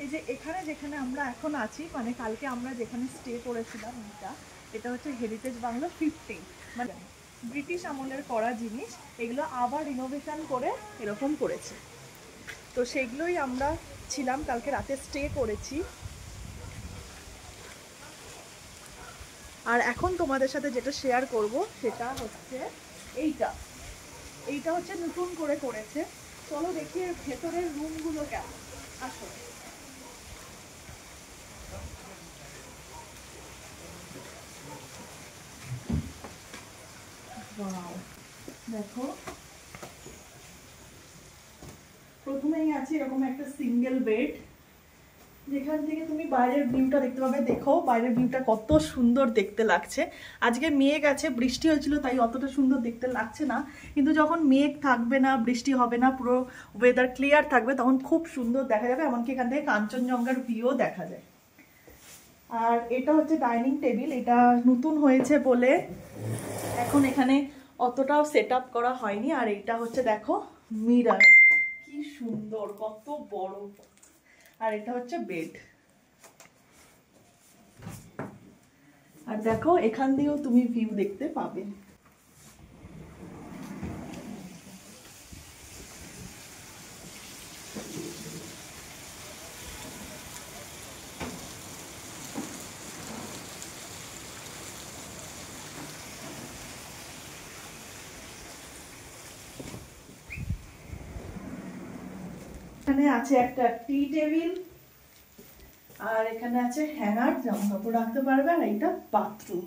এই যে এখানে যেখানে আমরা এখন আছি, মানে কালকে আমরা যেখানে স্টে করেছিলাম, এটা হচ্ছে হেরিটেজ বাংলো 15, মানে ব্রিটিশ আমলের করা জিনিস, এগুলো আবার রিনোভেশন করে এরকম করেছে। তো সেগুলোই আমরা ছিলাম, কালকে রাতে স্টে করেছি। আর এখন তোমাদের সাথে যেটা শেয়ার করব সেটা হচ্ছে এইটা হচ্ছে নতুন করে করেছে। চলো দেখি এর ভেতরের রুমগুলো কেমন। আসো। দেখো, প্রথমেই আছে এরকম একটা সিঙ্গেল বেড, যেখান থেকে তুমি বাইরের ভিউটা দেখতে পাবে। দেখো বাইরের ভিউটা কত সুন্দর দেখতে লাগছে। আজকে মেঘ আছে, বৃষ্টি হয়েছিল, তাই অতটা সুন্দর দেখতে লাগছে না, কিন্তু যখন মেঘ থাকবে না, বৃষ্টি হবে না, পুরো ওয়েদার ক্লিয়ার থাকবে, তখন খুব সুন্দর দেখা যাবে। এমনকি এখান থেকে কাঞ্চনজঙ্ঘার ভিউও দেখা যায়। আর এটা হচ্ছে ডাইনিং টেবিল, এটা নতুন হয়েছে বলে এখন এখানে অতটাও সেট আপ করা হয়নি। আর এইটা হচ্ছে দেখো মিরর, কি সুন্দর, কত বড়। আর এটা হচ্ছে বেড। আর দেখো এখান দিয়েও তুমি ভিউ দেখতে পাবে। এখানে আছে একটা টি টেবিল, আর এখানে আছে হ্যাঙ্গার, জামা কাপড় রাখতে পারবে। আর এইটা বাথরুম।